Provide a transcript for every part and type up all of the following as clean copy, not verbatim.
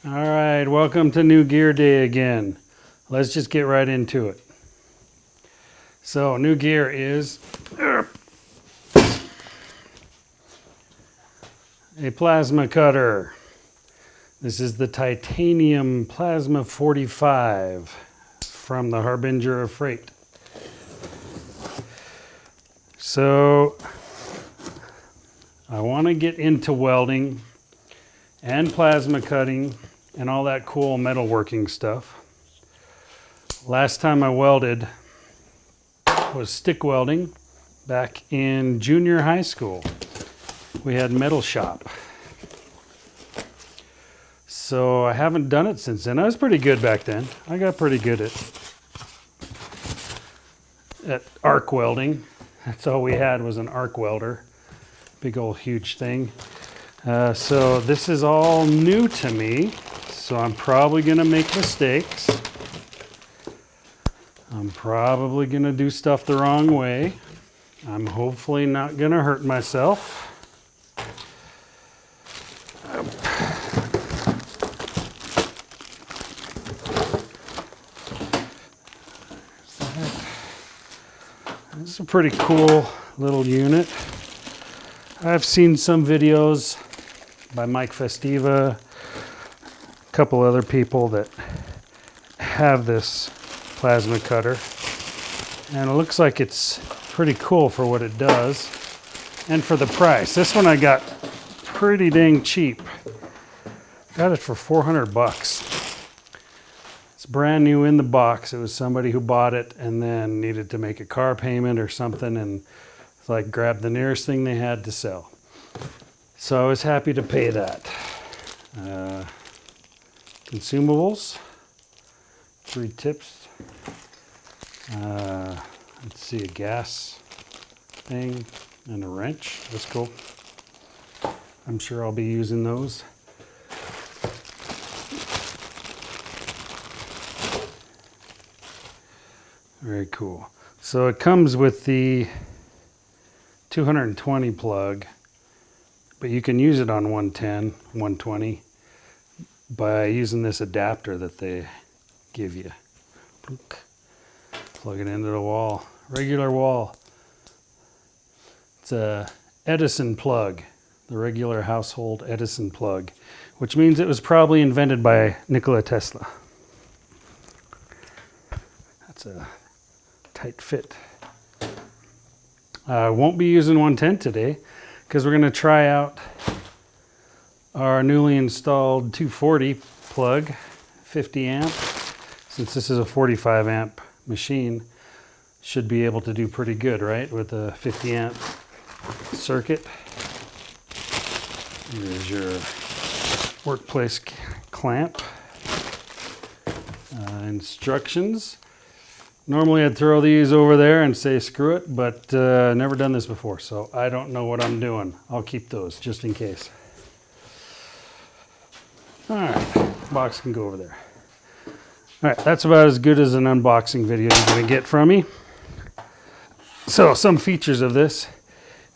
All right, welcome to New Gear Day again. Let's just get right into it. So, new gear is a plasma cutter. This is the titanium plasma 45 from the Harbinger of Freight. So, I want to get into welding and plasma cutting and all that cool metalworking stuff. Last time I welded was stick welding back in junior high school. We had metal shop. So I haven't done it since then. I was pretty good back then. I got pretty good at arc welding. That's all we had was an arc welder. Big old huge thing. So this is all new to me. So I'm probably gonna make mistakes. I'm probably gonna do stuff the wrong way. I'm hopefully not gonna hurt myself. This is a pretty cool little unit. I've seen some videos by Mike Festiva, a couple other people that have this plasma cutter, and it looks like it's pretty cool for what it does and for the price. This one I got pretty dang cheap. Got it for 400 bucks. It's brand new in the box. It was somebody who bought it and then needed to make a car payment or something, and like grabbed the nearest thing they had to sell. So I was happy to pay that. Consumables, 3 tips. Let's see, a gas thing and a wrench. That's cool. I'm sure I'll be using those. Very cool. So it comes with the 220 plug, but you can use it on 110, 120 by using this adapter that they give you. Plug it into the wall, regular wall. It's a Edison plug, the regular household Edison plug, which means it was probably invented by Nikola Tesla. That's a tight fit. I won't be using 110 today because we're going to try out our newly installed 240 plug, 50 amp. Since this is a 45 amp machine, should be able to do pretty good, right? With a 50 amp circuit. Here's your workplace clamp. Instructions. Normally I'd throw these over there and say screw it, but never done this before, so I don't know what I'm doing. I'll keep those just in case. All right, box can go over there. All right, that's about as good as an unboxing video you're gonna get from me. So some features of this,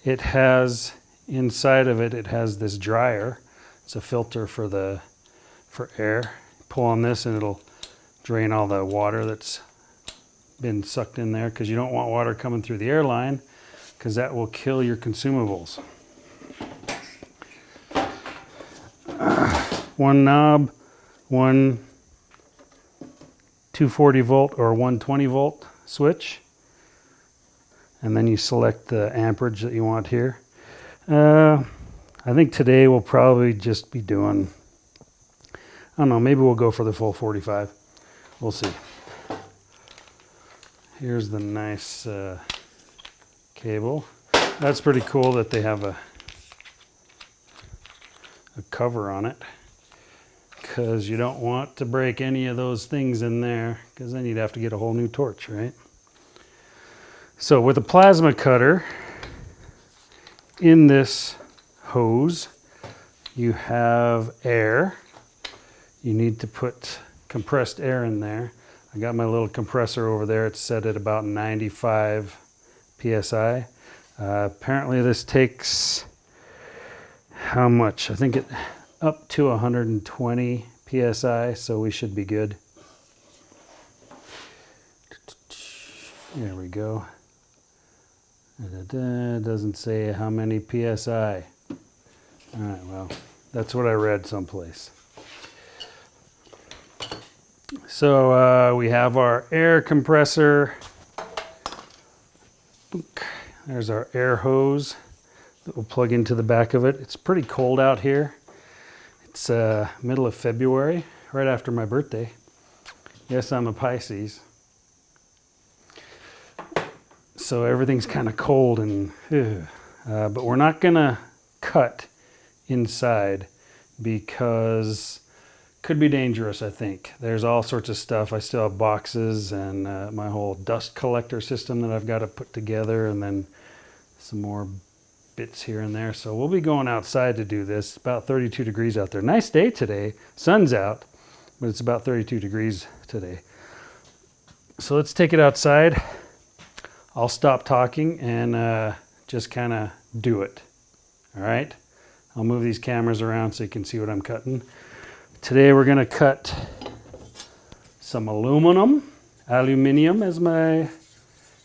it has inside of it, it has this dryer. It's a filter for air. Pull on this and it'll drain all the water that's been sucked in there, because you don't want water coming through the airline because that will kill your consumables. One knob, one 240 volt or 120 volt switch, and then you select the amperage that you want here. I think today we'll probably just be doing, I don't know, maybe we'll go for the full 45. We'll see. Here's the nice cable. That's pretty cool that they have a cover on it, because you don't want to break any of those things in there, because then you'd have to get a whole new torch, right? So with a plasma cutter, in this hose you have air. You need to put compressed air in there. I got my little compressor over there. It's set at about 95 psi. Apparently this takes how much? I think it up to 120 PSI, so we should be good. There we go. It doesn't say how many PSI. All right, well, that's what I read someplace. So we have our air compressor. There's our air hose that we'll plug into the back of it. It's pretty cold out here. It's middle of February, right after my birthday. Yes, I'm a Pisces. So everything's kind of cold and but we're not gonna cut inside because it could be dangerous, I think. There's all sorts of stuff. I still have boxes and my whole dust collector system that I've got to put together, and then some more bits here and there. So we'll be going outside to do this. About 32 degrees out there. Nice day today. Sun's out, but it's about 32 degrees today. So let's take it outside. I'll stop talking and just kind of do it. All right? I'll move these cameras around so you can see what I'm cutting. Today we're going to cut some aluminium as my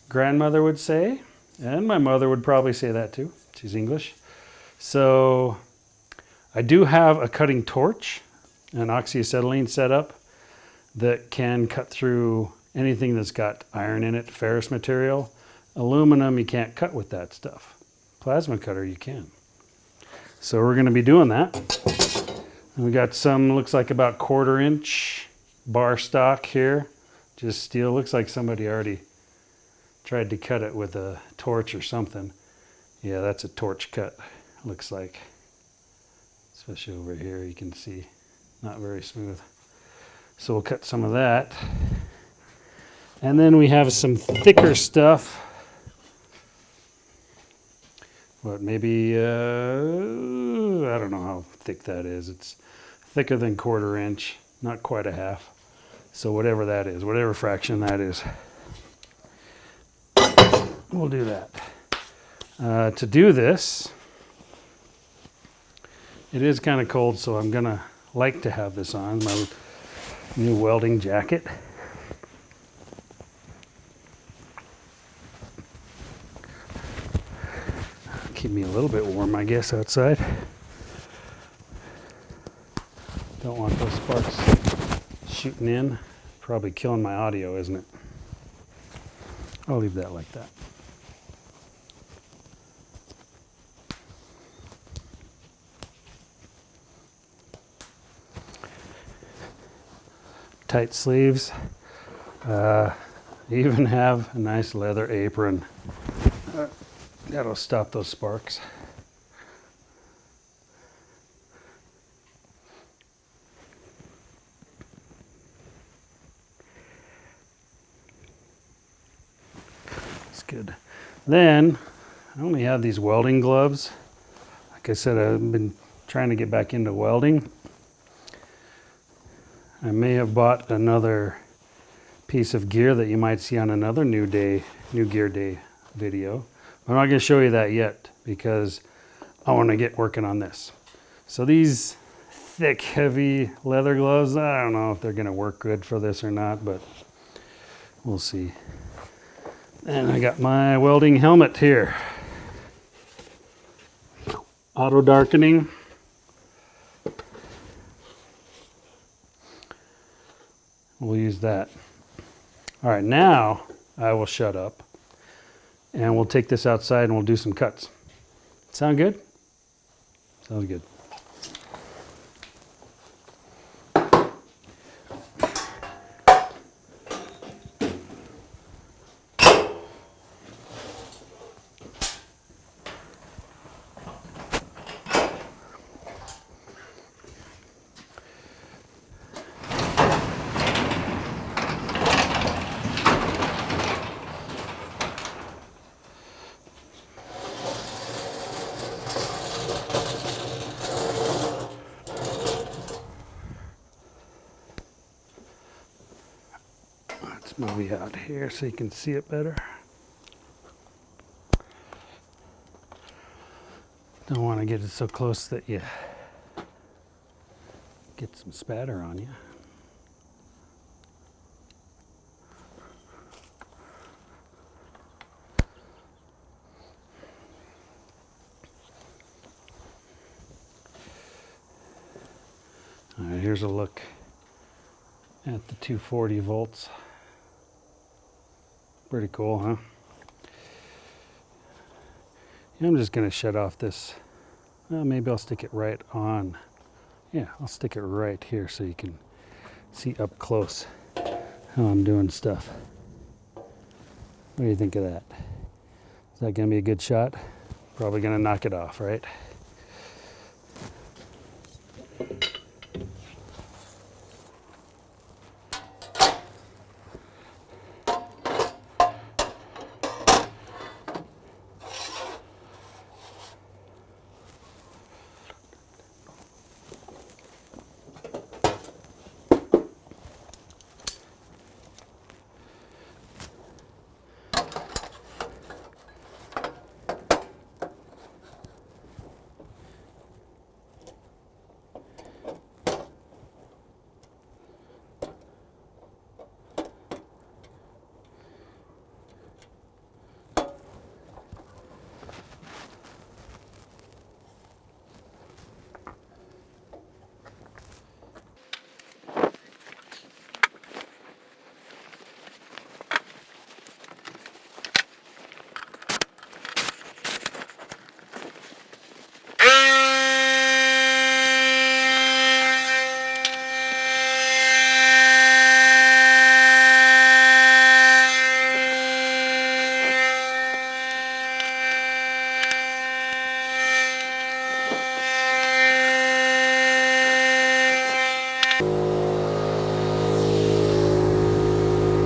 grandmother would say, and my mother would probably say that too. She's English. So I do have a cutting torch, an oxyacetylene setup that can cut through anything that's got iron in it, ferrous material. Aluminum, you can't cut with that stuff. Plasma cutter, you can. So we're going to be doing that. And we got some, looks like about 1/4 inch bar stock here. Just steel. Looks like somebody already tried to cut it with a torch or something. Yeah, that's a torch cut, looks like. Especially over here, you can see, not very smooth. So we'll cut some of that. And then we have some thicker stuff. What, maybe, I don't know how thick that is. It's thicker than 1/4 inch, not quite a half. So whatever that is, whatever fraction that is, we'll do that. To do this, it is kind of cold, so I'm gonna like to have this on, my new welding jacket. Keep me a little bit warm, I guess, outside. Don't want those sparks shooting in. Probably killing my audio, isn't it? I'll leave that like that. Tight sleeves. Even have a nice leather apron. That'll stop those sparks. That's good. Then I only have these welding gloves. Like I said, I've been trying to get back into welding. I may have bought another piece of gear that you might see on another New Gear Day video. I'm not going to show you that yet because I want to get working on this. So these thick, heavy leather gloves, I don't know if they're going to work good for this or not, but we'll see. And I got my welding helmet here. Auto darkening. We'll use that. All right, now I will shut up and we'll take this outside and we'll do some cuts. Sound good? Sounds good. Move out here so you can see it better. Don't want to get it so close that you Get some spatter on you. All right, here's a look at the 240 volts. Pretty cool, huh? I'm just going to shut off this. Well, maybe I'll stick it right on. Yeah, I'll stick it right here so you can see up close how I'm doing stuff. What do you think of that? Is that going to be a good shot? Probably going to knock it off, right?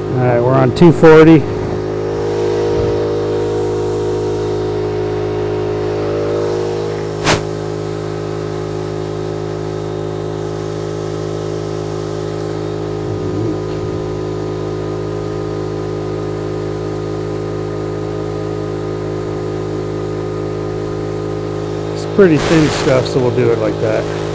All right, we're on 240. It's pretty thin stuff, so we'll do it like that.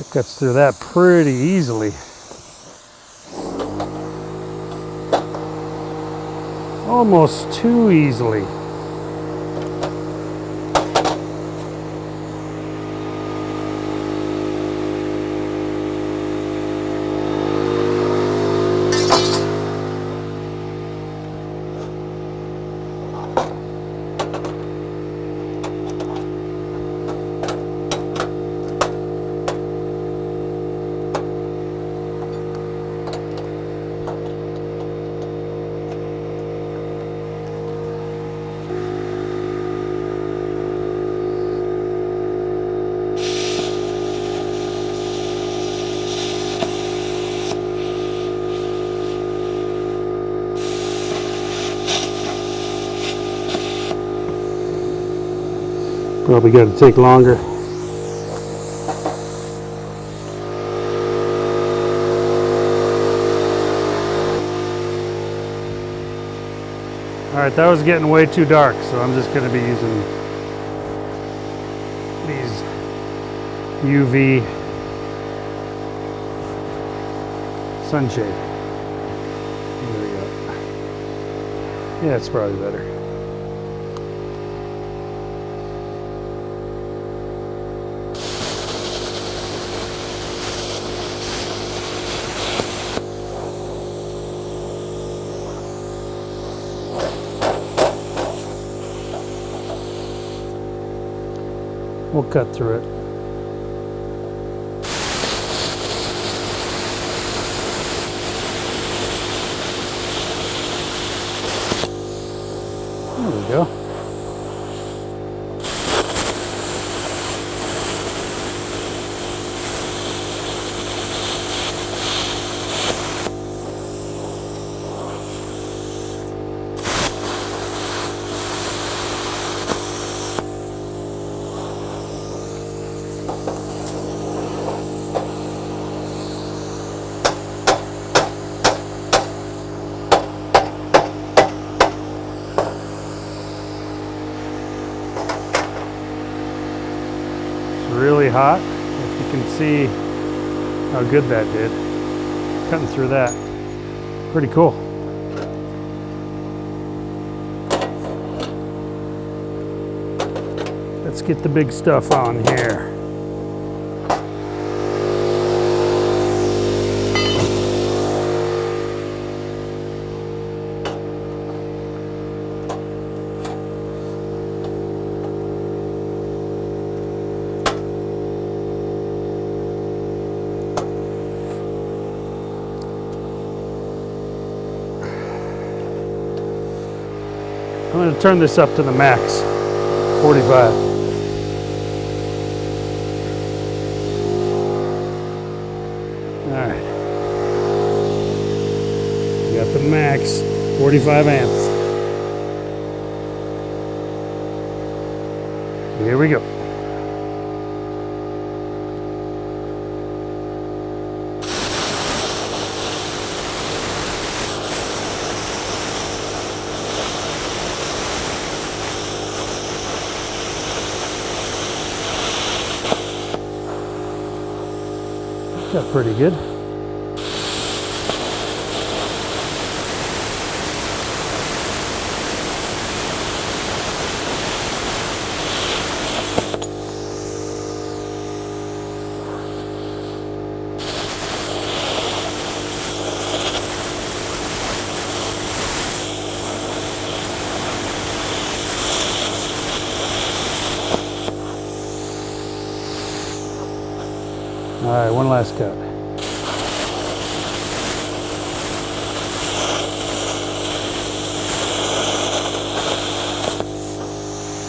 That cuts through that pretty easily. Almost too easily. Probably got to take longer. All right, that was getting way too dark, so I'm just going to be using these UV sunshade. There we go. Yeah, it's probably better. We'll cut through it. There we go. Really hot. If you can see how good that did. Cutting through that. Pretty cool. Let's get the big stuff on here. I'm going to turn this up to the max, 45. All right. We got the max, 45 amps. Here we go. Got pretty good. All right, one last cut.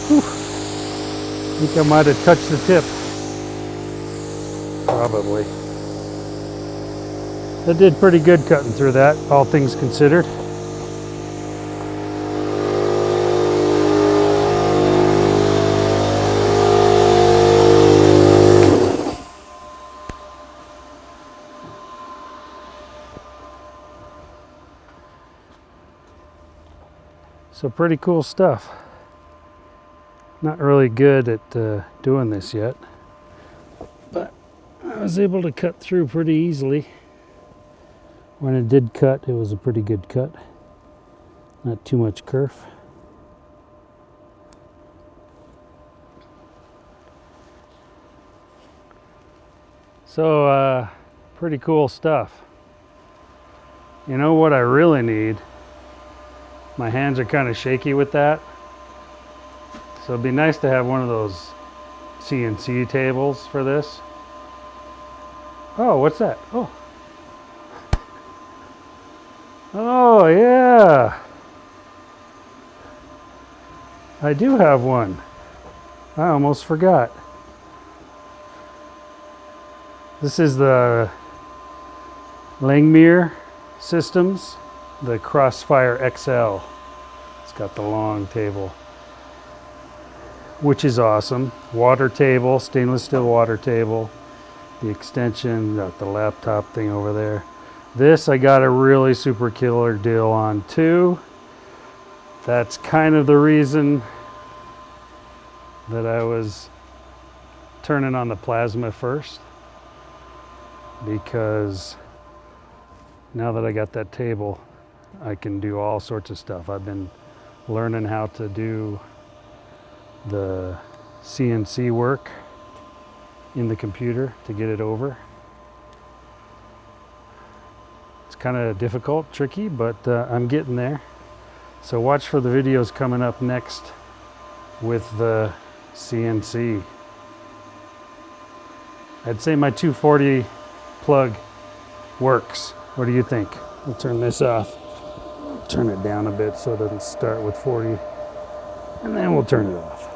Whew. I think I might have touched the tip. Probably. That did pretty good cutting through that, all things considered. So pretty cool stuff. Not really good at doing this yet, but I was able to cut through pretty easily. When it did cut, it was a pretty good cut. Not too much kerf. So pretty cool stuff. You know what I really need? My hands are kind of shaky with that. So it'd be nice to have one of those CNC tables for this. Oh, what's that? Oh. Oh, yeah. I do have one. I almost forgot. This is the Langmuir Systems, the Crossfire XL. It's got the long table, which is awesome. Water table, stainless steel water table. The extension, got the laptop thing over there. This I got a really super killer deal on too. That's kind of the reason that I was turning on the plasma first, because now that I got that table, I can do all sorts of stuff. I've been learning how to do the CNC work in the computer to get it over. It's kind of difficult, tricky, but I'm getting there. So watch for the videos coming up next with the CNC. I'd say my 240 plug works. What do you think? We'll turn this off. Turn it down a bit so it doesn't start with 40. And then we'll turn it off.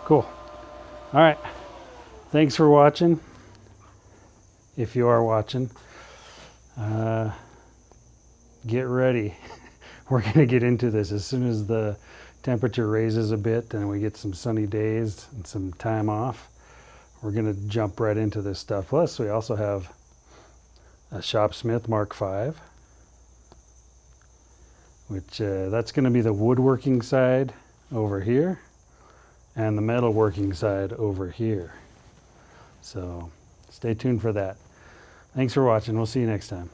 Cool. All right. Thanks for watching. If you are watching, get ready. We're going to get into this as soon as the temperature raises a bit and we get some sunny days and some time off. We're going to jump right into this stuff. Plus, we also have a Shopsmith Mark V, which that's going to be the woodworking side over here and the metalworking side over here. So stay tuned for that. Thanks for watching. We'll see you next time.